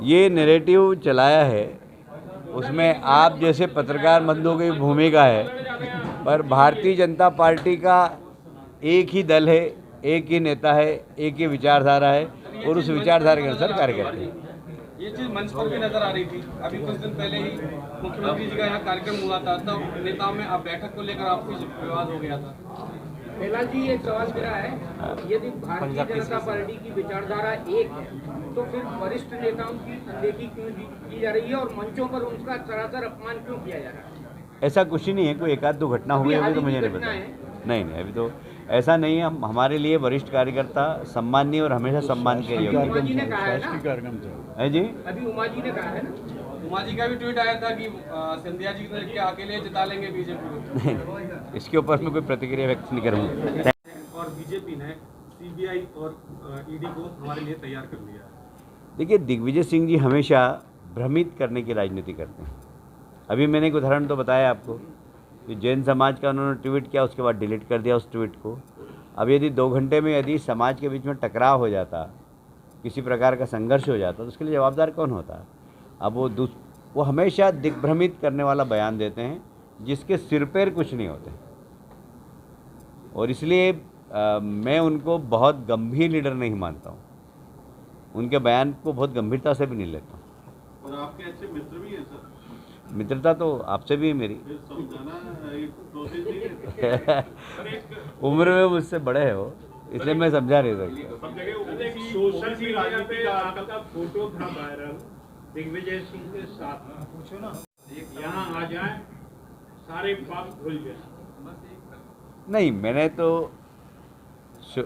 ये नैरेटिव चलाया है, उसमें आप जैसे पत्रकार बंधुओं की भूमिका है, पर भारतीय जनता पार्टी का एक ही दल है, एक ही नेता है, एक ही विचारधारा है और उस विचारधारा के अनुसार कार्य करते हैं। ये चीज मंच पर भी नजर आ रही थी। अभी कुछ दिन पहले ही मुख्यमंत्री जी का यहाँ कार्यक्रम हुआ था, तब नेताओं में आप बैठक को लेकर आपसी विवाद हो गया था। पहला जी एक सवाल मेरा है, यदि भारतीय जनता पार्टी की विचारधारा एक है तो फिर वरिष्ठ नेताओं की अनदेखी क्यों की जा रही है और मंचों पर उनका सरासर अपमान क्यों किया जा रहा है? ऐसा कुछ ही नहीं है, कोई एक आध दो घटना हुई है, अभी तो मुझे नहीं पता। नहीं, अभी तो ऐसा नहीं है। हम हमारे लिए वरिष्ठ कार्यकर्ता सम्माननीय और हमेशा सम्मान के योग्य उमा जी ने कहा है ना, है जी। अभी उमा जी ने कहा है ना, उमा जी का भी ट्वीट आया था कि सिंधिया जी के अकेले जिता लेंगे बीजेपी। इसके ऊपर मैं कोई प्रतिक्रिया व्यक्त नहीं करूँगा। और बीजेपी ने सीबीआई और ईडी को हमारे लिए तैयार कर लिया है। देखिए, दिग्विजय सिंह जी हमेशा भ्रमित करने की राजनीति करते हैं। अभी मैंने एक उदाहरण तो बताया आपको कि जैन समाज का उन्होंने ट्वीट किया, उसके बाद डिलीट कर दिया उस ट्वीट को। अब यदि 2 घंटे में यदि समाज के बीच में टकराव हो जाता, किसी प्रकार का संघर्ष हो जाता, तो उसके लिए जवाबदार कौन होता? अब वो हमेशा दिग्भ्रमित करने वाला बयान देते हैं जिसके सिर पैर कुछ नहीं होते, और इसलिए मैं उनको बहुत गंभीर लीडर नहीं मानता हूँ। उनके बयान को बहुत गंभीरता से भी नहीं लेता हूँ। और आपके अच्छे मित्र भी हैं सर। मित्रता तो आपसे भी है मेरी। उम्र में मुझसे बड़े हैं वो, इसलिए मैं समझा नहीं सकता। सोशल मीडिया पे आपका फोटो था वायरल दिग्विजय सिंह के साथ, पूछो ना यहाँ आ जाए सारे बात भूल जाए। नहीं,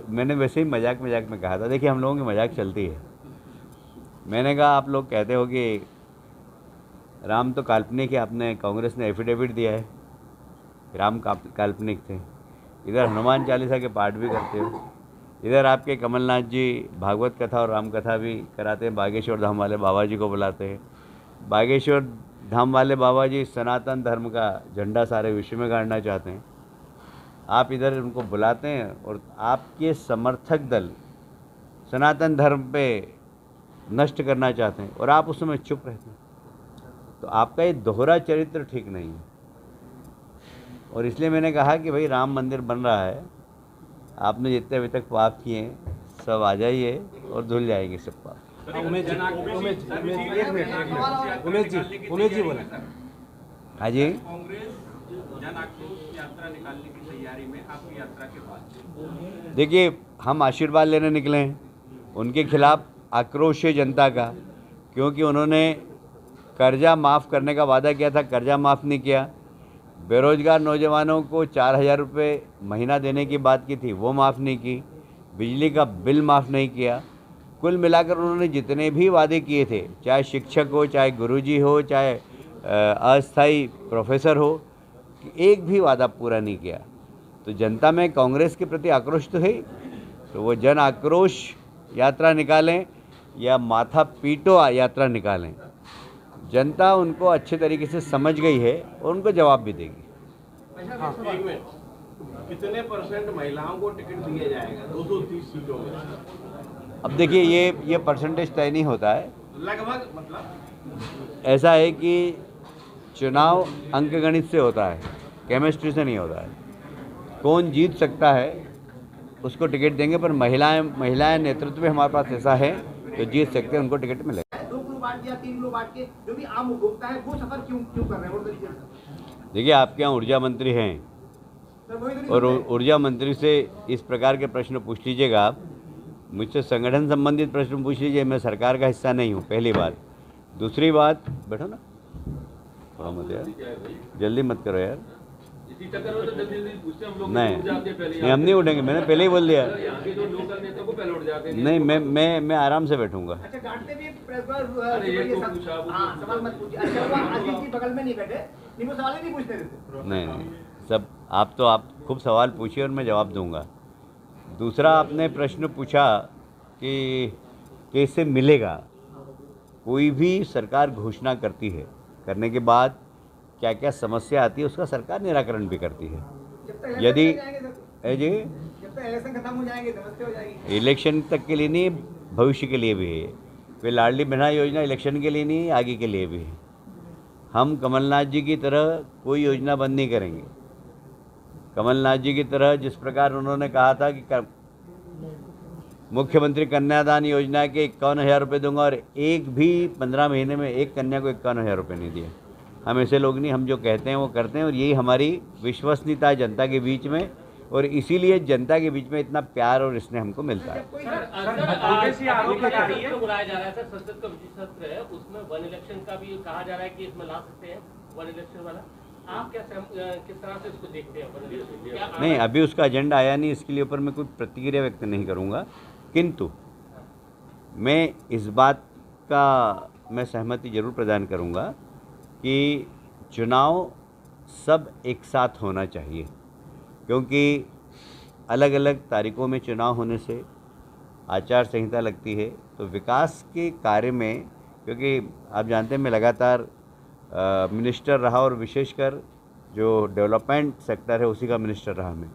मैंने वैसे ही मजाक में कहा था। देखिए, हम लोगों की मजाक चलती है। मैंने कहा आप लोग कहते हो कि राम तो काल्पनिक है, आपने कांग्रेस ने एफिडेविट दिया है राम काल्पनिक थे। इधर हनुमान चालीसा के पाठ भी करते हो, इधर आपके कमलनाथ जी भागवत कथा और राम कथा भी कराते हैं। बागेश्वर धाम वाले बाबा जी को बुलाते हैं। बागेश्वर धाम वाले बाबा जी सनातन धर्म का झंडा सारे विश्व में गाड़ना चाहते हैं। आप इधर उनको बुलाते हैं और आपके समर्थक दल सनातन धर्म पे नष्ट करना चाहते हैं और आप उस समय चुप रहते हैं। तो आपका ये दोहरा चरित्र ठीक नहीं है, और इसलिए मैंने कहा कि भाई राम मंदिर बन रहा है, आपने जितने अभी तक पाप किए हैं सब आ जाइए और धुल जाएंगे सब पाप। उमेश जी बोला। हाँ जी। कांग्रेस जन आक्रोश यात्रा निकालने की तैयारी में आपकी यात्रा के बाद। देखिए, हम आशीर्वाद लेने निकले हैं। उनके खिलाफ आक्रोश है जनता का, क्योंकि उन्होंने कर्जा माफ़ करने का वादा किया था, कर्जा माफ़ नहीं किया। बेरोजगार नौजवानों को 4,000 रुपये महीना देने की बात की थी, वो माफ़ नहीं की। बिजली का बिल माफ़ नहीं किया। कुल मिलाकर उन्होंने जितने भी वादे किए थे, चाहे शिक्षक हो, चाहे गुरुजी हो, चाहे अस्थाई प्रोफेसर हो, एक भी वादा पूरा नहीं किया। तो जनता में कांग्रेस के प्रति आक्रोश तो है, तो वो जन आक्रोश यात्रा निकालें या माथा पीटो यात्रा निकालें, जनता उनको अच्छे तरीके से समझ गई है और उनको जवाब भी देगी। कितने % महिलाओं को टिकट दिया जाएगा 230 सीटों में? अब देखिए, ये परसेंटेज तय नहीं होता है। लगभग मतलब ऐसा है कि चुनाव अंकगणित से होता है, केमिस्ट्री से नहीं होता है। कौन जीत सकता है उसको टिकट देंगे, पर महिलाएं नेतृत्व में हमारे पास ऐसा है तो जीत सकते हैं, उनको टिकट मिलेगा। 2 किलो बांट दिया, 3 किलो बांट के, जो भी आम उपभोक्ता है वो सफर क्यों कर रहे हैं और तरीके से? देखिए, आपके यहाँ ऊर्जा मंत्री हैं और ऊर्जा मंत्री से इस प्रकार के प्रश्न पूछ लीजिएगा आप। मुझसे संगठन संबंधित प्रश्न पूछ लीजिए, मैं सरकार का हिस्सा नहीं हूँ, पहली बात। दूसरी बात, बैठो ना थोड़ा मत यार, जल्दी मत करो यार। नहीं, हम नहीं उठेंगे, मैंने पहले ही बोल दिया। नहीं, मैं आराम से बैठूंगा। अच्छा, डांटते भी प्रेस पर सवाल मत पूछिए। अच्छा, वो अजीत जी बगल में नहीं बैठे, नहीं वो सवाल ही नहीं पूछते थे। नहीं, सब आप खूब सवाल पूछिए और मैं जवाब दूंगा। दूसरा, आपने प्रश्न पूछा कि कैसे मिलेगा। कोई भी सरकार घोषणा करती है, करने के बाद क्या क्या समस्या आती है उसका सरकार निराकरण भी करती है। यदि जी जब तक इलेक्शन खत्म हो जाएंगे, नमस्ते हो जाएगी। इलेक्शन तक के लिए नहीं, भविष्य के लिए भी है। वे लाडली बहना योजना इलेक्शन के लिए नहीं है, आगे के लिए भी है। हम कमलनाथ जी की तरह कोई योजना बंद नहीं करेंगे। कमलनाथ जी की तरह जिस प्रकार उन्होंने कहा था कि मुख्यमंत्री कन्यादान योजना के 51,000 रुपये दूंगा, और एक भी 15 महीने में एक कन्या को 51,000 रुपये नहीं दिया। हम ऐसे लोग नहीं, हम जो कहते हैं वो करते हैं, और यही हमारी विश्वसनीयता है जनता के बीच में, और इसीलिए जनता के बीच में इतना प्यार और स्नेह हमको मिलता है। बुलाया जा रहा है सर, संसद का विशेष सत्र है, उसमें वन इलेक्शन का भी कहा जा रहा है कि इसमें ला सकते हैं वन इलेक्शन वाला। आप क्या किस तरह से इसको देखते हैं? नहीं, अभी उसका एजेंडा आया नहीं, इसके लिए ऊपर मैं कोई प्रतिक्रिया व्यक्त नहीं करूंगा, किंतु मैं इस बात का मैं सहमति जरूर प्रदान करूंगा कि चुनाव सब एक साथ होना चाहिए, क्योंकि अलग अलग तारीखों में चुनाव होने से आचार संहिता लगती है। तो विकास के कार्य में, क्योंकि आप जानते हैं मैं लगातार मिनिस्टर रहा, और विशेषकर जो डेवलपमेंट सेक्टर है उसी का मिनिस्टर रहा मैं,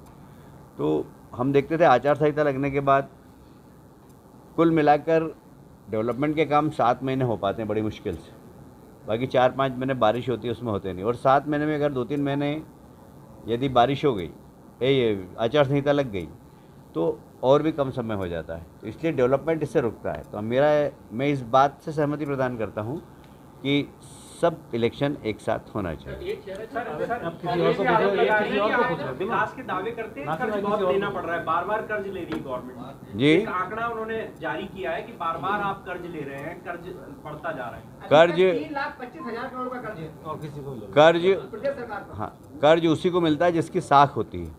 तो हम देखते थे आचार संहिता लगने के बाद कुल मिलाकर डेवलपमेंट के काम 7 महीने हो पाते हैं बड़ी मुश्किल से, बाकी 4-5 महीने बारिश होती है उसमें होते नहीं, और 7 महीने में अगर 2-3 महीने यदि बारिश हो गई, ये आचार संहिता लग गई, तो और भी कम समय हो जाता है, तो इसलिए डेवलपमेंट इससे रुकता है। तो मैं इस बात से सहमति प्रदान करता हूँ कि सब इलेक्शन एक साथ होना चाहिए। विकास के दावे करते हैं, कर्ज बहुत लेना पड़ रहा है, बार बार कर्ज ले रही है गवर्नमेंट जी। एक आंकड़ा उन्होंने जारी किया है कि बार बार आप कर्ज ले रहे हैं, कर्ज बढ़ता जा रहा है। कर्ज 3,25,000 करोड़ का कर्ज है और किसी को कर्ज प्रदेश सरकार का। हाँ, कर्ज उसी को मिलता है जिसकी साख होती है,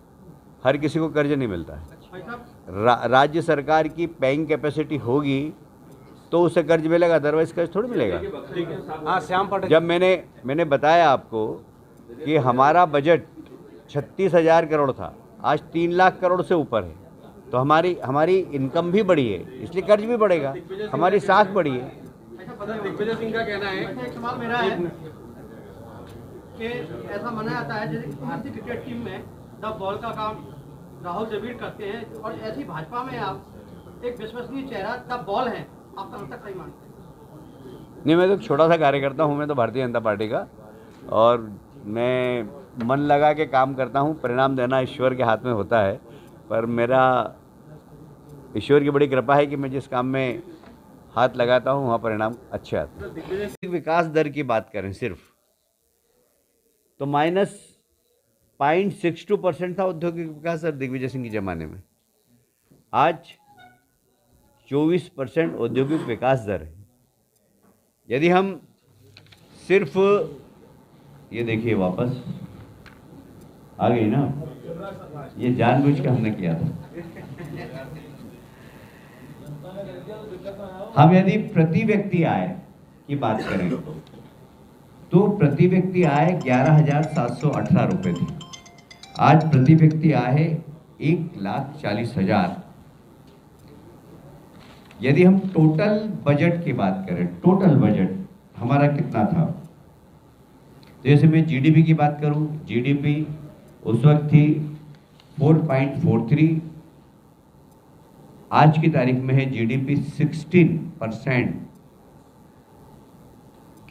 हर किसी को कर्ज नहीं मिलता है। राज्य सरकार की पेइंग कैपेसिटी होगी तो उसे कर्ज मिलेगा, अदरवाइज कर्ज थोड़ी मिलेगा। हाँ, श्याम पाठक जब मैंने बताया आपको कि हमारा बजट 36,000 करोड़ था, आज 3 लाख करोड़ से ऊपर है, तो हमारी इनकम भी बढ़ी है, इसलिए कर्ज भी बढ़ेगा, हमारी साख बढ़ी है। दिग्विजय सिंह का कहना है, एक सवाल मेरा है कि ऐसा माना जाता है जैसे भारतीय क्रिकेट टीम में द बॉल का काम राहुल द्रविड़ करते हैं, और ऐसी भाजपा में आप एक विश्वसनीय चेहरा द बॉल है, आप कहाँ तक सही मानते हैं? नहीं, मैं तो छोटा सा कार्यकर्ता हूँ, मैं तो भारतीय जनता पार्टी का, और मैं मन लगा के काम करता हूँ। परिणाम देना ईश्वर के हाथ में होता है, पर मेरा ईश्वर की बड़ी कृपा है कि मैं जिस काम में हाथ लगाता हूँ वहाँ परिणाम अच्छे आते हैं। विकास दर की बात करें सिर्फ, तो -0.62% था औद्योगिक विकास दर दिग्विजय सिंह के ज़माने में, आज 24% औद्योगिक विकास दर है। यदि हम सिर्फ ये देखिए, वापस आ गई ना, ये जानबूझ के हमने किया था। हम यदि प्रति व्यक्ति आय की बात करें तो प्रति व्यक्ति आय 11,718 रुपये थी, आज प्रति व्यक्ति आय है 1,40,000। यदि हम टोटल बजट की बात करें, टोटल बजट हमारा कितना था, जैसे मैं जीडीपी की बात करूं, जीडीपी उस वक्त थी 4.43, आज की तारीख में है जीडीपी 16%।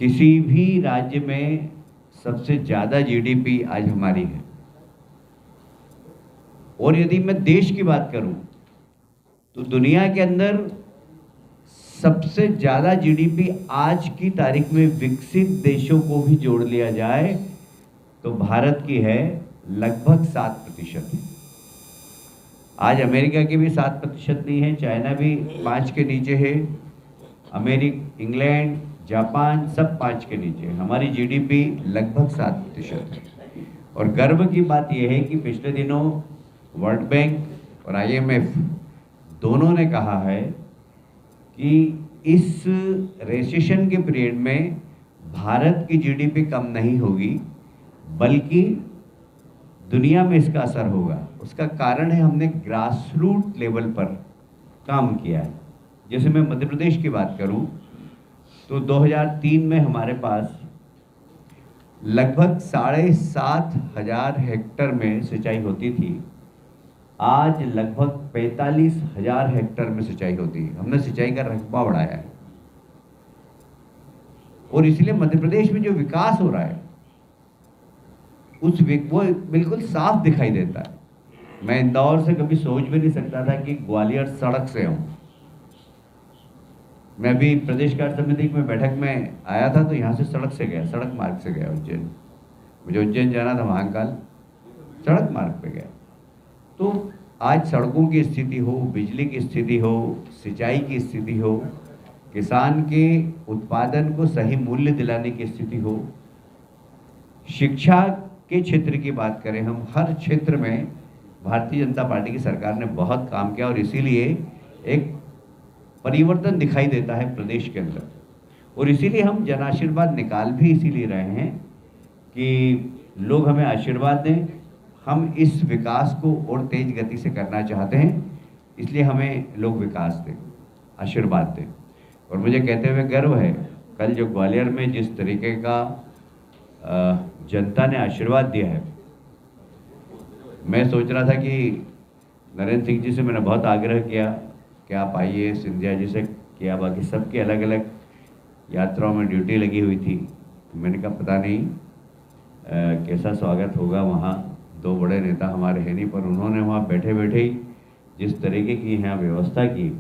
किसी भी राज्य में सबसे ज़्यादा जीडीपी आज हमारी है। और यदि मैं देश की बात करूं तो दुनिया के अंदर सबसे ज़्यादा जीडीपी आज की तारीख में विकसित देशों को भी जोड़ लिया जाए तो भारत की है लगभग 7%। आज अमेरिका की भी 7% नहीं है, चाइना भी 5 के नीचे है, इंग्लैंड, जापान सब 5 के नीचे है। हमारी जीडीपी लगभग 7% है। और गर्व की बात यह है कि पिछले दिनों वर्ल्ड बैंक और IMF दोनों ने कहा है कि इस रेसेशन के पीरियड में भारत की जीडीपी कम नहीं होगी, बल्कि दुनिया में इसका असर होगा। उसका कारण है हमने ग्रास रूट लेवल पर काम किया है। जैसे मैं मध्य प्रदेश की बात करूं तो 2003 में हमारे पास लगभग 7,500 हेक्टर में सिंचाई होती थी, आज लगभग 45,000 हेक्टर में सिंचाई होती है। हमने सिंचाई का रकबा बढ़ाया है। और इसलिए मध्य प्रदेश में जो विकास हो रहा है वो बिल्कुल साफ दिखाई देता है। मैं इंदौर से कभी सोच भी नहीं सकता था कि ग्वालियर सड़क से हूँ। मैं भी प्रदेश कार्य समिति में बैठक में आया था तो यहाँ से सड़क से गया, सड़क मार्ग से गया उज्जैन। मुझे उज्जैन जाना था महाकाल, सड़क मार्ग पे गया। तो आज सड़कों की स्थिति हो, बिजली की स्थिति हो, सिंचाई की स्थिति हो, किसान के उत्पादन को सही मूल्य दिलाने की स्थिति हो, शिक्षा के क्षेत्र की बात करें, हम हर क्षेत्र में भारतीय जनता पार्टी की सरकार ने बहुत काम किया और इसीलिए एक परिवर्तन दिखाई देता है प्रदेश के अंदर। और इसीलिए हम जन आशीर्वाद निकाल भी इसीलिए रहे हैं कि लोग हमें आशीर्वाद दें। हम इस विकास को और तेज गति से करना चाहते हैं, इसलिए हमें लोग विकास दें, आशीर्वाद दें। और मुझे कहते हुए गर्व है, कल जो ग्वालियर में जिस तरीके का जनता ने आशीर्वाद दिया है, मैं सोच रहा था कि नरेंद्र सिंह जी से मैंने बहुत आग्रह किया कि आप आइए, सिंधिया जी से किया, बाकी सबकी अलग अलग यात्राओं में ड्यूटी लगी हुई थी। मैंने कहा पता नहीं कैसा स्वागत होगा वहाँ, दो बड़े नेता हमारे हैं नहीं, पर उन्होंने वहाँ बैठे बैठे ही जिस तरीके की यहाँ व्यवस्था की,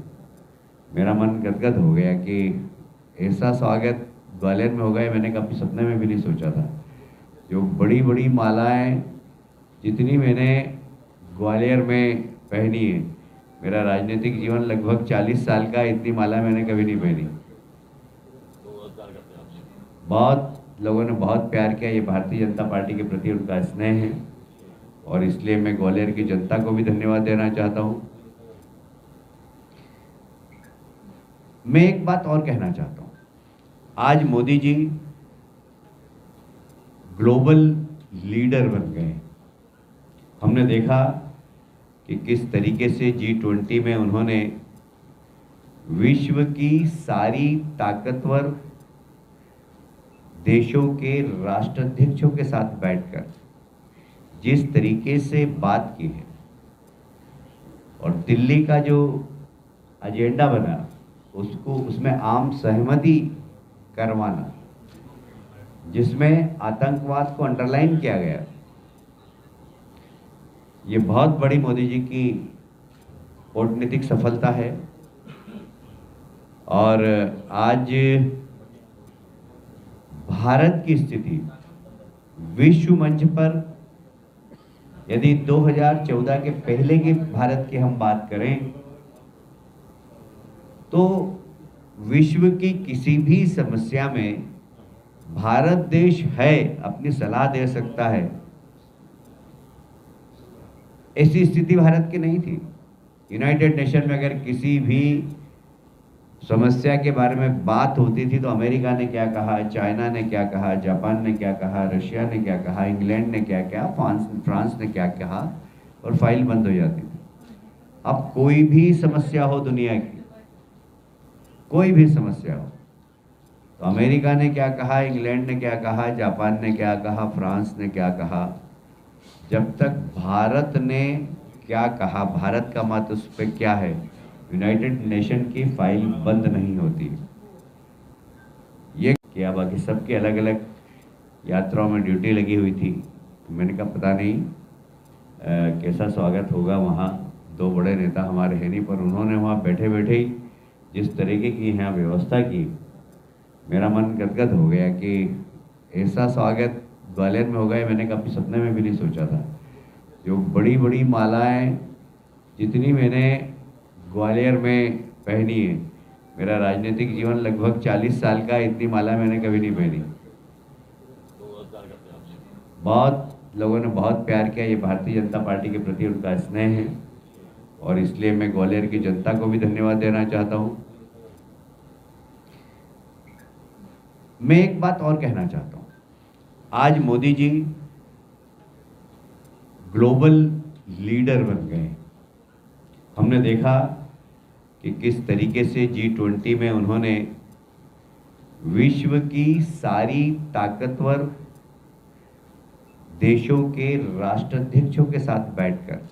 मेरा मन गदगद हो गया कि ऐसा स्वागत ग्वालियर में होगा, मैंने कभी सपने में भी नहीं सोचा था। जो बड़ी बड़ी मालाएं जितनी मैंने ग्वालियर में पहनी है, मेरा राजनीतिक जीवन लगभग 40 साल का, इतनी माला मैंने कभी नहीं पहनी। बहुत लोगों ने बहुत प्यार किया, ये भारतीय जनता पार्टी के प्रति उनका स्नेह है और इसलिए मैं ग्वालियर की जनता को भी धन्यवाद देना चाहता हूँ। मैं एक बात और कहना चाहता हूँ, आज मोदी जी ग्लोबल लीडर बन गए। हमने देखा कि किस तरीके से G20 में उन्होंने विश्व की सारी ताकतवर देशों के राष्ट्राध्यक्षों के साथ बैठकर जिस तरीके से बात की है और दिल्ली का जो एजेंडा बना उसमें आम सहमति करवाना, जिसमें आतंकवाद को अंडरलाइन किया गया, ये बहुत बड़ी मोदी जी की कूटनीतिक सफलता है। और आज भारत की स्थिति विश्व मंच पर, यदि 2014 के पहले के भारत की हम बात करें तो विश्व की किसी भी समस्या में भारत देश है, अपनी सलाह दे सकता है। ऐसी स्थिति भारत की नहीं थी। यूनाइटेड नेशन में अगर किसी भी समस्या के बारे में बात होती थी तो अमेरिका ने क्या कहा, चाइना ने क्या कहा, जापान ने क्या कहा, रशिया ने क्या कहा, इंग्लैंड ने क्या कहा, फ्रांस ने क्या कहा, और फाइल बंद हो जाती थी। अब कोई भी समस्या हो दुनिया की, कोई भी समस्या हो, तो अमेरिका ने क्या कहा, इंग्लैंड ने क्या कहा, जापान ने क्या कहा, फ्रांस ने क्या कहा, जब तक भारत ने क्या कहा, भारत का मत उस पर क्या है, यूनाइटेड नेशन की फाइल बंद नहीं होती। ये किया, बाकी सबकी अलग अलग यात्राओं में ड्यूटी लगी हुई थी। मैंने कहा पता नहीं कैसा स्वागत होगा वहाँ, दो बड़े नेता हमारे हैं नहीं, पर उन्होंने वहाँ बैठे बैठे ही जिस तरीके की यहाँ व्यवस्था की, मेरा मन गदगद हो गया कि ऐसा स्वागत ग्वालियर में होगा, मैंने कभी सपने में भी नहीं सोचा था। जो बड़ी बड़ी मालाएं जितनी मैंने ग्वालियर में पहनी है, मेरा राजनीतिक जीवन लगभग 40 साल का, इतनी माला मैंने कभी नहीं पहनी। बहुत लोगों ने बहुत प्यार किया, ये भारतीय जनता पार्टी के प्रति उनका स्नेह है और इसलिए मैं ग्वालियर की जनता को भी धन्यवाद देना चाहता हूँ। मैं एक बात और कहना चाहता हूँ, आज मोदी जी ग्लोबल लीडर बन गए। हमने देखा कि किस तरीके से G20 में उन्होंने विश्व की सारी ताकतवर देशों के राष्ट्राध्यक्षों के साथ बैठकर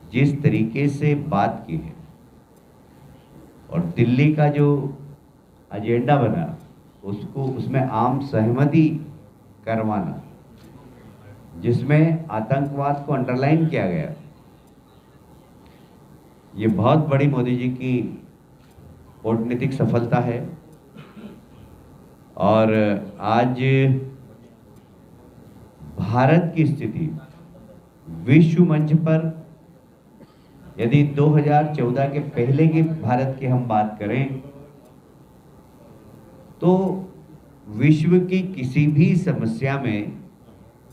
जिस तरीके से बात की है और दिल्ली का जो एजेंडा बना उसको उसमें आम सहमति करवाना, जिसमें आतंकवाद को अंडरलाइन किया गया, ये बहुत बड़ी मोदी जी की कूटनीतिक सफलता है। और आज भारत की स्थिति विश्व मंच पर, यदि 2014 के पहले की भारत की हम बात करें तो विश्व की किसी भी समस्या में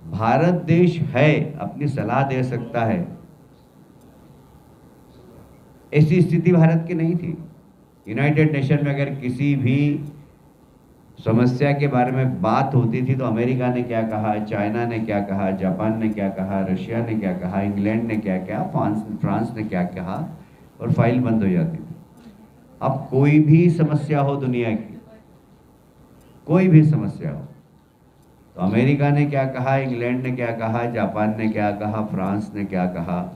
भारत देश है, अपनी सलाह दे सकता है, ऐसी स्थिति भारत की नहीं थी। यूनाइटेड नेशन में अगर किसी भी समस्या के बारे में बात होती थी तो अमेरिका ने क्या कहा, चाइना ने क्या कहा, जापान ने क्या कहा, रशिया ने क्या कहा, इंग्लैंड ने क्या कहा, फ्रांस ने क्या कहा, और फाइल बंद हो जाती थी। अब कोई भी समस्या हो दुनिया की, कोई भी समस्या हो, तो अमेरिका ने क्या कहा, इंग्लैंड ने क्या कहा, जापान ने क्या कहा, फ्रांस ने क्या कहा,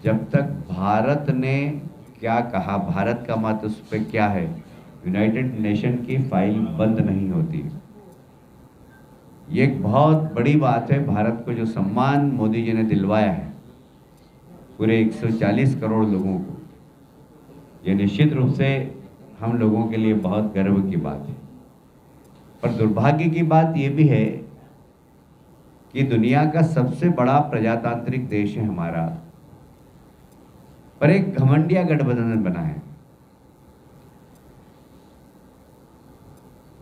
जब तक भारत ने क्या कहा, भारत का मत उस पर क्या है, यूनाइटेड नेशन की फाइल बंद नहीं होती। ये एक बहुत बड़ी बात है। भारत को जो सम्मान मोदी जी ने दिलवाया है पूरे 140 करोड़ लोगों को, ये निश्चित रूप से हम लोगों के लिए बहुत गर्व की बात है। पर दुर्भाग्य की बात ये भी है कि दुनिया का सबसे बड़ा प्रजातांत्रिक देश है हमारा, पर एक घमंडिया गठबंधन बना है।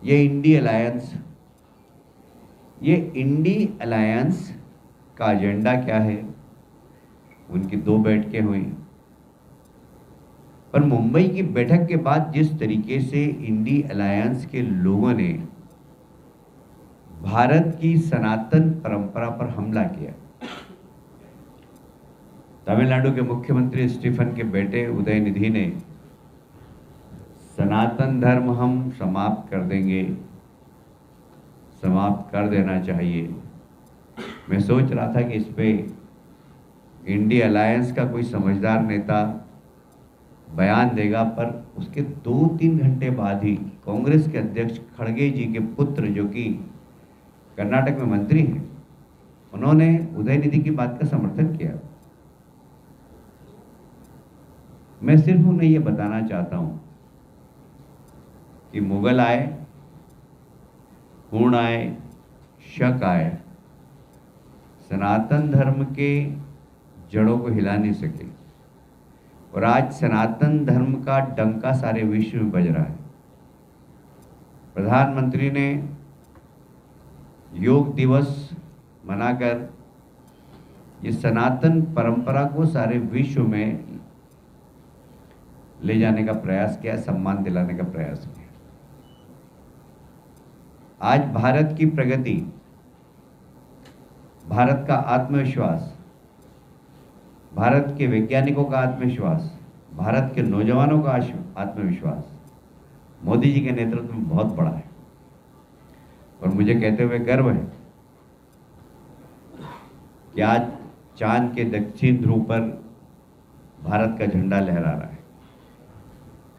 ये इंडी अलायंस, ये इंडी अलायंस का एजेंडा क्या है? उनकी 2 बैठकें हुई, पर मुंबई की बैठक के बाद जिस तरीके से इंडी अलायंस के लोगों ने भारत की सनातन परंपरा पर हमला किया, तमिलनाडु के मुख्यमंत्री स्टीफन के बेटे उदयनिधि ने सनातन धर्म हम समाप्त कर देंगे, समाप्त कर देना चाहिए। मैं सोच रहा था कि इस पे इंडी अलायंस का कोई समझदार नेता बयान देगा, पर उसके 2-3 घंटे बाद ही कांग्रेस के अध्यक्ष खड़गे जी के पुत्र, जो कि कर्नाटक में मंत्री हैं, उन्होंने उदयनिधि की बात का समर्थन किया। मैं सिर्फ उन्हें यह बताना चाहता हूं कि मुगल आए, हुण आए, शक आए, सनातन धर्म के जड़ों को हिला नहीं सके, और आज सनातन धर्म का डंका सारे विश्व में बज रहा है। प्रधानमंत्री ने योग दिवस मनाकर ये सनातन परंपरा को सारे विश्व में ले जाने का प्रयास किया, सम्मान दिलाने का प्रयास किया। आज भारत की प्रगति, भारत का आत्मविश्वास, भारत के वैज्ञानिकों का आत्मविश्वास, भारत के नौजवानों का आत्मविश्वास मोदी जी के नेतृत्व में बहुत बड़ा है। और मुझे कहते हुए गर्व है कि आज चांद के दक्षिण ध्रुव पर भारत का झंडा लहरा रहा है।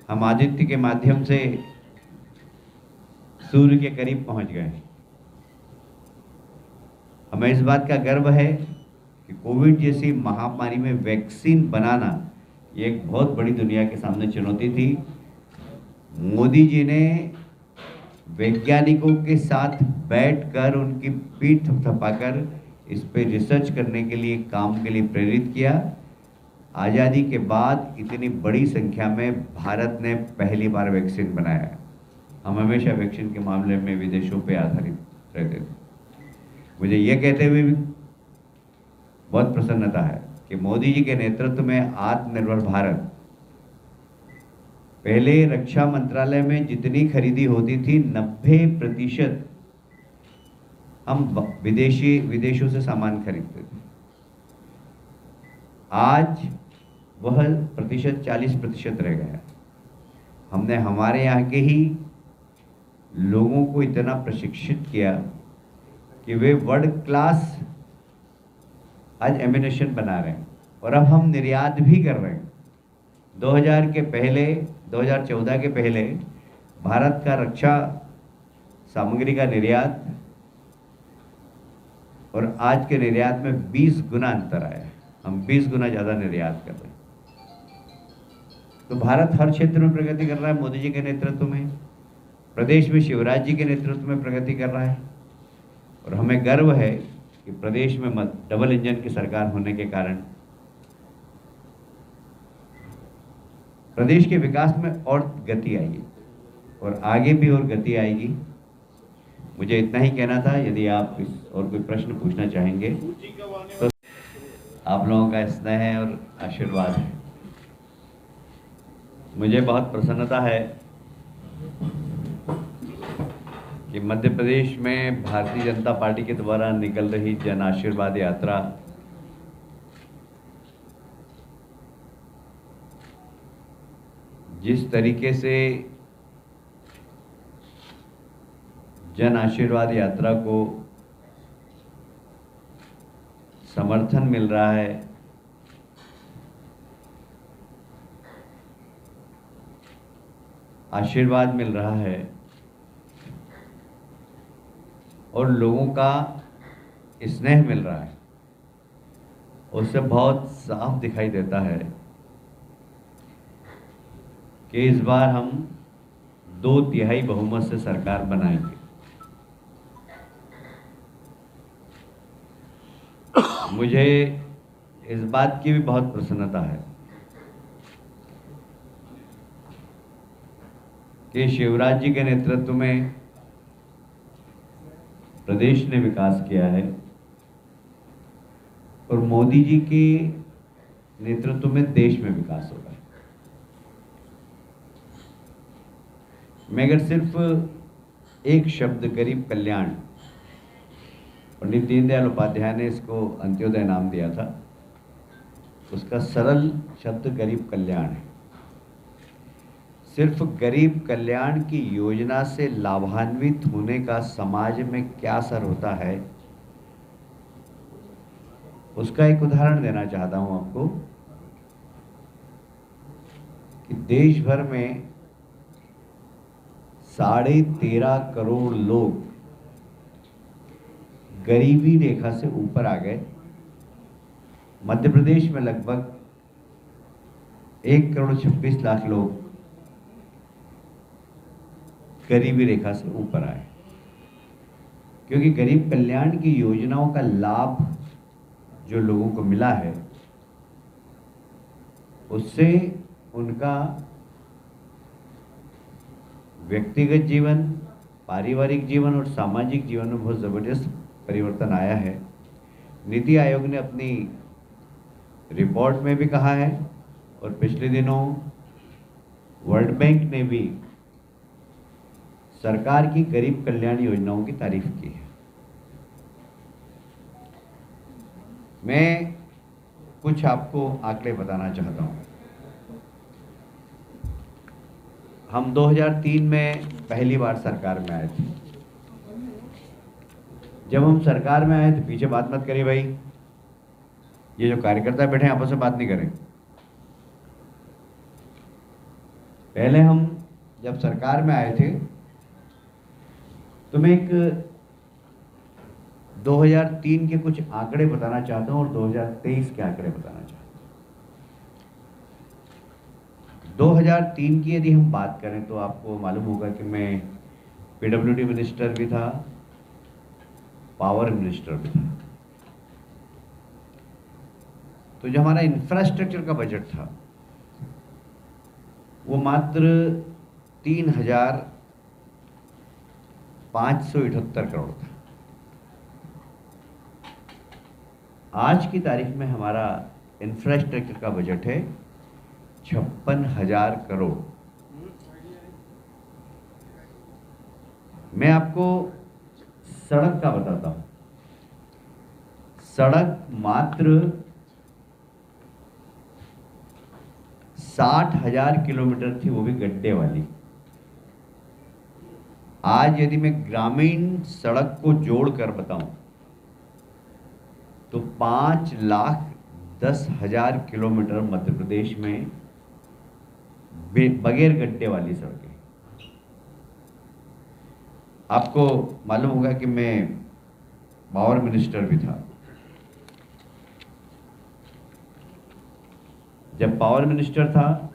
हम आदित्य के माध्यम से सूर्य के करीब पहुंच गए। हमें इस बात का गर्व है कि कोविड जैसी महामारी में वैक्सीन बनाना ये एक बहुत बड़ी दुनिया के सामने चुनौती थी। मोदी जी ने वैज्ञानिकों के साथ बैठकर उनकी पीठ थपथपाकर इस पे रिसर्च करने के लिए, काम के लिए प्रेरित किया। आज़ादी के बाद इतनी बड़ी संख्या में भारत ने पहली बार वैक्सीन बनाया। हम हमेशा वैक्सीन के मामले में विदेशों पे आधारित रहते थे। मुझे ये कहते हुए भी बहुत प्रसन्नता है कि मोदी जी के नेतृत्व में आत्मनिर्भर भारत, पहले रक्षा मंत्रालय में जितनी खरीदी होती थी 90% हम विदेशों से सामान खरीदते थे। आज वह प्रतिशत 40% रह गया। हमने हमारे यहाँ के ही लोगों को इतना प्रशिक्षित किया कि वे वर्ल्ड क्लास आज एम्यूनेशन बना रहे हैं, और अब हम निर्यात भी कर रहे हैं। 2014 के पहले भारत का रक्षा सामग्री का निर्यात और आज के निर्यात में 20 गुना अंतर आया है। हम 20 गुना ज़्यादा निर्यात कर रहे हैं। तो भारत हर क्षेत्र में प्रगति कर रहा है मोदी जी के नेतृत्व में। प्रदेश में शिवराज जी के नेतृत्व में प्रगति कर रहा है और हमें गर्व है कि प्रदेश में डबल इंजन की सरकार होने के कारण प्रदेश के विकास में और गति आएगी और आगे भी और गति आएगी। मुझे इतना ही कहना था। यदि आप और कोई प्रश्न पूछना चाहेंगे तो आप लोगों का स्नेह और आशीर्वाद है। मुझे बहुत प्रसन्नता है कि मध्य प्रदेश में भारतीय जनता पार्टी के द्वारा निकल रही जन आशीर्वाद यात्रा जिस तरीके से जन आशीर्वाद यात्रा को समर्थन मिल रहा है, आशीर्वाद मिल रहा है और लोगों का स्नेह मिल रहा है, उससे बहुत साफ दिखाई देता है कि इस बार हम 2/3 बहुमत से सरकार बनाएंगे। मुझे इस बात की भी बहुत प्रसन्नता है कि शिवराज जी के नेतृत्व में प्रदेश ने विकास किया है और मोदी जी के नेतृत्व में देश में विकास होगा। मैं अगर सिर्फ एक शब्द गरीब कल्याण, पंडित दीनदयाल उपाध्याय ने इसको अंत्योदय नाम दिया था, उसका सरल शब्द गरीब कल्याण है। सिर्फ गरीब कल्याण की योजना से लाभान्वित होने का समाज में क्या असर होता है, उसका एक उदाहरण देना चाहता हूं आपको कि देश भर में 13.5 करोड़ लोग गरीबी रेखा से ऊपर आ गए। मध्य प्रदेश में लगभग 1,26,00,000 लोग गरीबी रेखा से ऊपर आए, क्योंकि गरीब कल्याण की योजनाओं का लाभ जो लोगों को मिला है उससे उनका व्यक्तिगत जीवन, पारिवारिक जीवन और सामाजिक जीवन में बहुत ज़बरदस्त परिवर्तन आया है। नीति आयोग ने अपनी रिपोर्ट में भी कहा है और पिछले दिनों वर्ल्ड बैंक ने भी सरकार की गरीब कल्याण योजनाओं की तारीफ की है। मैं कुछ आपको आंकड़े बताना चाहता हूं। हम 2003 में पहली बार सरकार में आए थे। जब हम सरकार में आए तो पीछे बात मत करिए भाई, ये जो कार्यकर्ता बैठे हैं आपस में बात नहीं करें। पहले हम जब सरकार में आए थे तो मैं एक 2003 के कुछ आंकड़े बताना चाहता हूं और 2023 के आंकड़े बताना चाहता हूं। 2003 की यदि हम बात करें तो आपको मालूम होगा कि मैं पीडब्ल्यूडी मिनिस्टर भी था, पावर मिनिस्टर भी था। तो जो हमारा इंफ्रास्ट्रक्चर का बजट था वो मात्र 3,578 करोड़ था। आज की तारीख में हमारा इंफ्रास्ट्रक्चर का बजट है 56,000 करोड़। मैं आपको सड़क का बताता हूं। सड़क मात्र 60,000 किलोमीटर थी, वो भी गड्ढे वाली। आज यदि मैं ग्रामीण सड़क को जोड़कर बताऊं तो 5,10,000 किलोमीटर मध्य प्रदेश में बगैर गड्ढे वाली सड़कें। आपको मालूम होगा कि मैं पावर मिनिस्टर भी था। जब पावर मिनिस्टर था,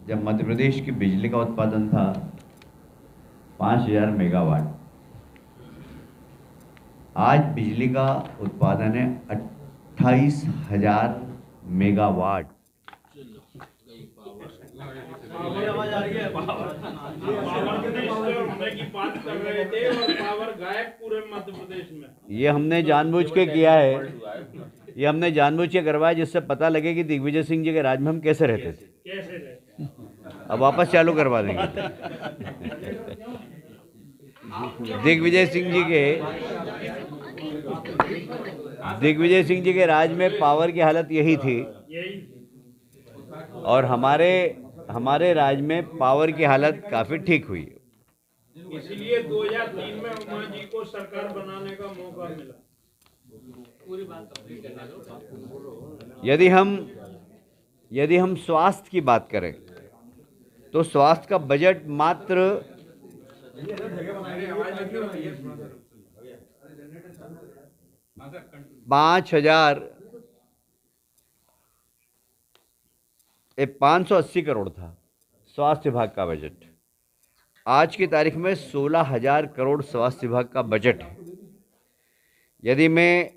जब मध्य प्रदेश की बिजली का उत्पादन था 5000 मेगावाट, आज बिजली का उत्पादन है 28,000 मेगावाट। पावर मिनिस्टर होने की बात कर रहे थे और पावर गायब पूरे मध्य प्रदेश में। ये हमने जानबूझ के किया है, ये हमने जानबूझ के करवाया जिससे पता लगे कि दिग्विजय सिंह जी के राज में हम कैसे रहते थे। कैसे रहे? अब वापस चालू करवा देंगे। दिग्विजय सिंह जी के राज में पावर की हालत यही थी और हमारे राज में पावर की हालत काफी ठीक हुई है। इसलिए 2003 में उमा जी को सरकार बनाने का मौका मिला। पूरी बात कंप्लीट करने दो। यदि हम स्वास्थ्य की बात करें तो स्वास्थ्य का बजट मात्र 580 करोड़ था स्वास्थ्य विभाग का बजट। आज की तारीख में 16,000 करोड़ स्वास्थ्य विभाग का बजट है। यदि मैं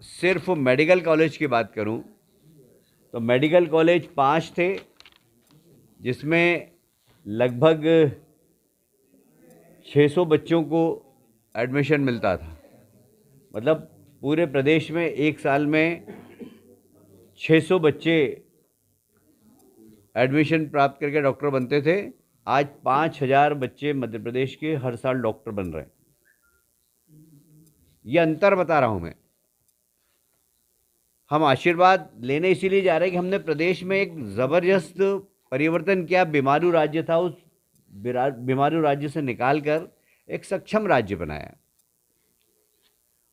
सिर्फ मेडिकल कॉलेज की बात करूं तो मेडिकल कॉलेज 5 थे, जिसमें लगभग 600 बच्चों को एडमिशन मिलता था। मतलब पूरे प्रदेश में एक साल में 600 बच्चे एडमिशन प्राप्त करके डॉक्टर बनते थे। आज 5,000 बच्चे मध्य प्रदेश के हर साल डॉक्टर बन रहे हैं। ये अंतर बता रहा हूं मैं। हम आशीर्वाद लेने इसीलिए जा रहे हैं कि हमने प्रदेश में एक ज़बरदस्त परिवर्तन किया। बीमारू राज्य था, उस बीमारू राज्य से निकालकर एक सक्षम राज्य बनाया।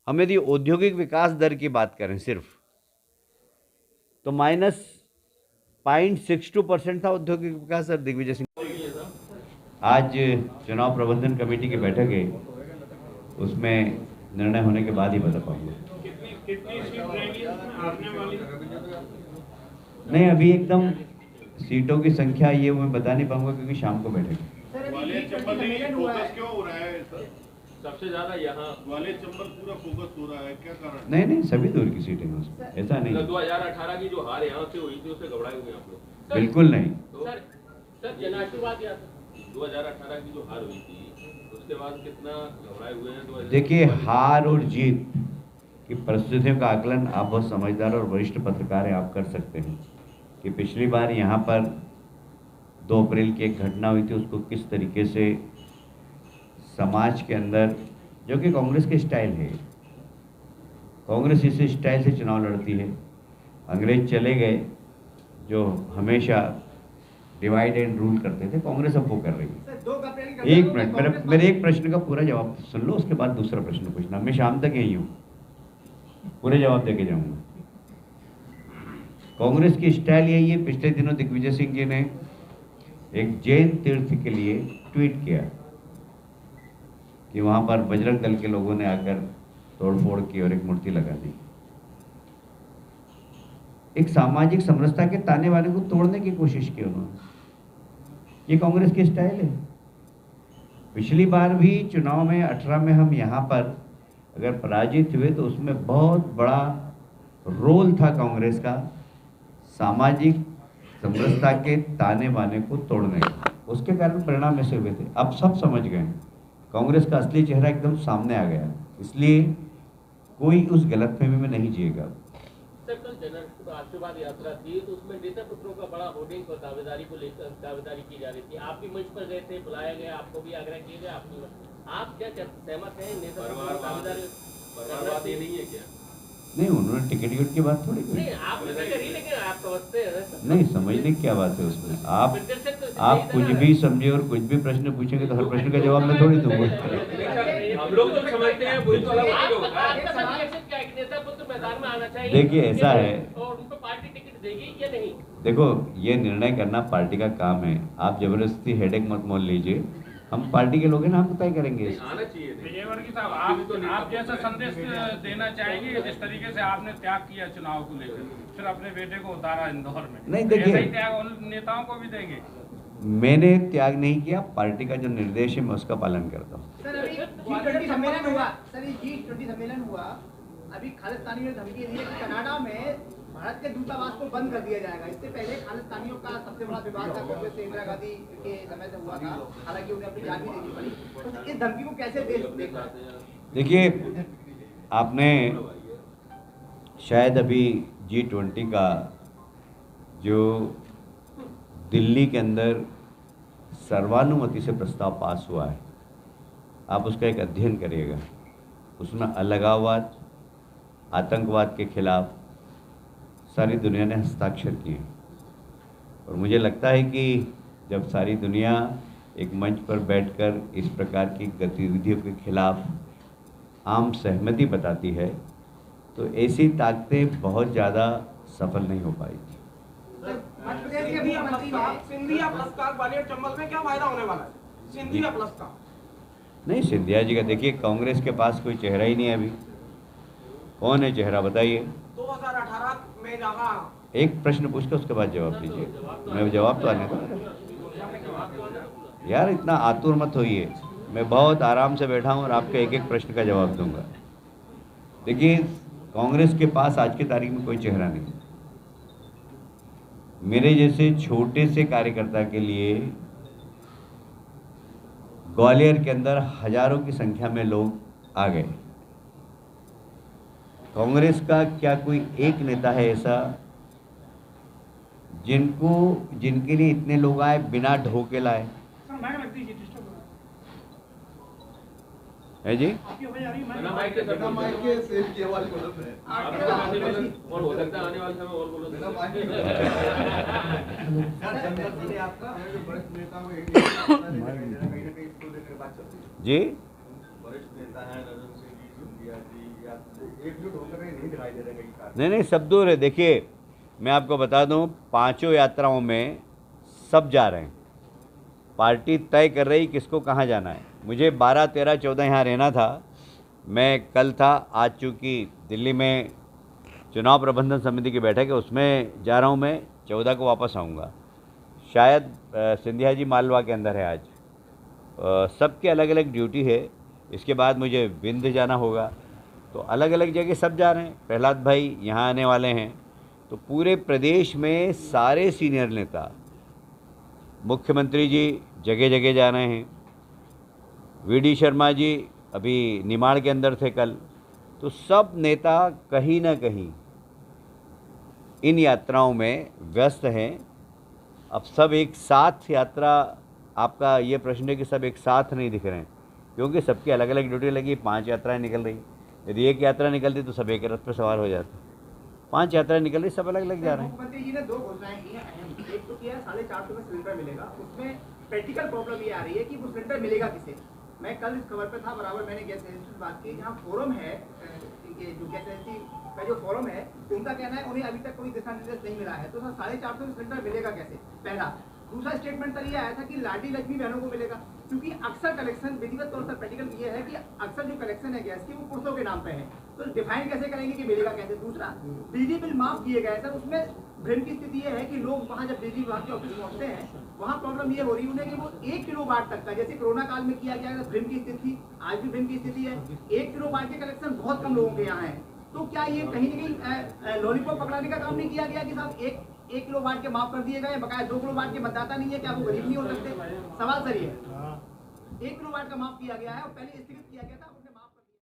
हम यदि औद्योगिक विकास दर की बात करें सिर्फ, तो -0.62% था औद्योगिक विकास दर दिग्विजय सिंह। आज चुनाव प्रबंधन कमेटी की बैठक है, उसमें निर्णय होने के बाद ही बता पाऊंगा। कितनी सीट रहेंगी इसमें हारने वाली? नहीं, अभी एकदम सीटों की संख्या ये मैं बता नहीं पाऊंगा क्योंकि शाम को बैठेगी। वाले चंबल फोकस क्यों हो रहा है सर? सबसे ज्यादा यहाँ वाले चंबल पूरा फोकस हो रहा है, क्या कारण? नहीं, सभी दूर की सीटें हैं उसमें, ऐसा नहीं। 2018 की जो हार यहाँ से हुई थी उससे घबराए हुए आप लोग? बिल्कुल नहीं। सर जनाशीवाद याद 2018 की जो हार हुई थी उसके बाद कितना घबराए हुए हैं? देखिए, हार और जीत की परिस्थितियों का आकलन आप बहुत समझदार और वरिष्ठ पत्रकार हैं, आप कर सकते हैं कि पिछली बार यहाँ पर 2 अप्रैल की एक घटना हुई थी, उसको किस तरीके से समाज के अंदर, जो कि कांग्रेस के स्टाइल है, कांग्रेस इस स्टाइल से चुनाव लड़ती है। अंग्रेज चले गए जो हमेशा डिवाइड एंड रूल करते थे, कांग्रेस अब वो कर रही है। एक मिनट, मेरे एक प्रश्न का पूरा जवाब सुन लो, उसके बाद दूसरा प्रश्न पूछना। मैं शाम तक यही हूँ, पूरे जवाब देके जाऊंगा। कांग्रेस की स्टाइल यही है। पिछले दिनों दिग्विजय सिंह जी ने एक जैन तीर्थ के लिए ट्वीट किया कि वहां पर बजरंग दल के लोगों ने आकर तोड़फोड़ की और एक मूर्ति लगा दी। एक सामाजिक समरसता के ताने बाने को तोड़ने की कोशिश की उन्होंने। ये कांग्रेस की स्टाइल है। पिछली बार भी चुनाव में 18 में हम यहाँ पर अगर पराजित हुए तो उसमें बहुत बड़ा रोल था कांग्रेस का, सामाजिक समरसता के ताने बाने को तोड़ने का। उसके कारण परिणाम ऐसे हुए थे। अब सब समझ गए, कांग्रेस का असली चेहरा एकदम सामने आ गया, इसलिए कोई उस गलतफहमी में नहीं जिएगा। सर, कल जन आशीर्वाद यात्रा थी तो उसमें नेता पुत्रों का बड़ा होर्डिंग और दावेदारी को लेकर दावेदारी की जा रही थी। आप भी मंच पर गए थे, बुलाया गया, आपको भी आग्रह किया गया। आप क्या सहमत हैं? नेता दावेदारी ये नहीं है क्या? नहीं, उन्होंने टिकट की बात थोड़ी की। नहीं, आपने करी, लेकिन आप समझते हैं। नहीं, समझने की क्या बात है उसमें। आप कुछ भी समझे और कुछ भी प्रश्न पूछेंगे तो हर प्रश्न का जवाब मैं थोड़ी दूंगा। हम लोग तो समझते हैं वही तो अलग होता है। नेता पुत्र मैदान में आना चाहिए। देखिए, ऐसा है, और उनको पार्टी टिकट देगी या नहीं? देखो, ये निर्णय करना पार्टी का काम है। आप जबरदस्ती हेडेक मत मोल लीजिए। हम पार्टी के लोग हैं ना, हम तय करेंगे। विजयवर्गीय साहब, आप जैसा संदेश देना चाहेंगे जिस तरीके से आपने त्याग किया चुनाव को लेकर, फिर अपने बेटे को उतारा इंदौर में, नहीं देखिए, ऐसा ही त्याग उन नेताओं को भी देंगे? मैंने त्याग नहीं किया, पार्टी का जो निर्देश है मैं उसका पालन करता हूँ। सर अभी G20 सम्मेलन हुआ, सर ये G20 सम्मेलन हुआ, अभी खालिस्तानियों ने धमकी दी है कि कनाडा में भारत के दूतावास को बंद कर दिया जाएगा। इससे पहले खालिस्तानियों का सबसे बड़ा विवाद था, कांग्रेस से इंदिरा गांधी के समय से हुआ था, हालांकि उन्हें अपनी जान भी देनी पड़ी। तो इस धमकी को कैसे देख रहा है? देखिए, आपने शायद अभी G20 का जो दिल्ली के अंदर सर्वानुमति से प्रस्ताव पास हुआ है, आप उसका एक अध्ययन करिएगा। उसमें अलगाववाद, आतंकवाद के खिलाफ सारी दुनिया ने हस्ताक्षर किए, और मुझे लगता है कि जब सारी दुनिया एक मंच पर बैठकर इस प्रकार की गतिविधियों के खिलाफ आम सहमति बताती है, तो ऐसी ताकतें बहुत ज़्यादा सफल नहीं हो पाएगी। सिंधिया प्लस का ग्वालियर चंबल में क्या फायदा होने वाला है? सिंधिया प्लस का नहीं, सिंधिया जी का देखिए, कांग्रेस के पास कोई चेहरा ही नहीं है अभी। कौन है चेहरा बताइए? 2018 में जहाँ एक प्रश्न पूछ के उसके बाद जवाब दीजिए। मैं जवाब तो आने दो यार, इतना आतुर मत होइए। मैं बहुत आराम से बैठा हूँ और आपके एक एक प्रश्न का जवाब दूंगा। देखिए, कांग्रेस के पास आज की तारीख में कोई चेहरा नहीं। मेरे जैसे छोटे से कार्यकर्ता के लिए ग्वालियर के अंदर हजारों की संख्या में लोग आ गए। कांग्रेस का क्या कोई एक नेता है ऐसा जिनके लिए इतने लोग आए बिना ढोके लाए? है जी? जी नहीं, सब दूर है। देखिए, मैं आपको बता दूं, पांचों यात्राओं में सब जा रहे हैं। पार्टी तय कर रही किसको कहाँ जाना है। मुझे 12, 13, 14 यहाँ रहना था। मैं कल था, आज चूँकि दिल्ली में चुनाव प्रबंधन समिति की बैठक है, उसमें जा रहा हूँ। मैं 14 को वापस आऊँगा। शायद सिंधिया जी मालवा के अंदर है आज। सबके अलग अलग ड्यूटी है। इसके बाद मुझे विंध्य जाना होगा, तो अलग अलग जगह सब जा रहे हैं। प्रहलाद भाई यहाँ आने वाले हैं। तो पूरे प्रदेश में सारे सीनियर नेता, मुख्यमंत्री जी जगह जगह जा रहे हैं। वीडी शर्मा जी अभी निमाड़ के अंदर थे कल। तो सब नेता कहीं ना कहीं इन यात्राओं में व्यस्त हैं। अब सब एक साथ यात्रा, आपका ये प्रश्न है कि सब एक साथ नहीं दिख रहे हैं, क्योंकि सबकी अलग अलग ड्यूटी लगी। 5 यात्राएं निकल रही। यदि एक यात्रा निकलती तो सब एक रथ पर सवार हो जाते। 5 यात्राएं निकल रही, सब अलग अलग जा रहे हैं। मुख्यमंत्री जी ने 2 घोषणाएं की हैं अहम। एक तो किया 450 में सिलेंडर मिलेगा। उसमें प्रैक्टिकल प्रॉब्लम ये आ रही है कि वो सिलेंडर मिलेगा किसे। मैं कल इस खबर पे था बराबर, मैंने गैस एजेंसी से बात की। जहाँ फोरम है, जो गैस एजेंसी का जो फोरम है, उनका कहना है उन्हें अभी तक कोई दिशा निर्देश नहीं मिला है। तो सर 450 में सिलेंडर मिलेगा कैसे, पहला। दूसरा स्टेटमेंट सर ये आया था कि लाडली लक्ष्मी बहनों को मिलेगा, क्योंकि अक्सर कलेक्शन विधिवत तौर पर प्रैक्टिकल ये है कि अक्सर जो कलेक्शन है गैस की वो पुरुषों के नाम पे है। तो डिफाइन कैसे करेंगे कि मिलेगा कैसे। दूसरा, बिजली बिल माफ किए गए सर, उसमें भ्रम की स्थिति ये है कि लोग वहाँ जब बिजली विभाग के ऑफिस पहुँचते हैं, वहाँ प्रॉब्लम ये हो रही है कि वो 1 किलोवाट तक का, जैसे कोरोना काल में किया गया भ्रम की स्थिति, आज भी भ्रम की स्थिति है। 1 किलोवाट के कलेक्शन बहुत कम लोगों के यहाँ है। तो क्या ये कहीं न कहीं लॉलीपॉप पकड़ाने का काम नहीं किया गया कि साहब 1 किलोवाट के माफ कर दिए गए, बकाया 2 किलोवाट के मतदाता नहीं है, क्या वो गरीब नहीं हो सकते? सवाल सर ये 1 किलोवाट का माफ किया गया है और पहले स्थगित किया गया था।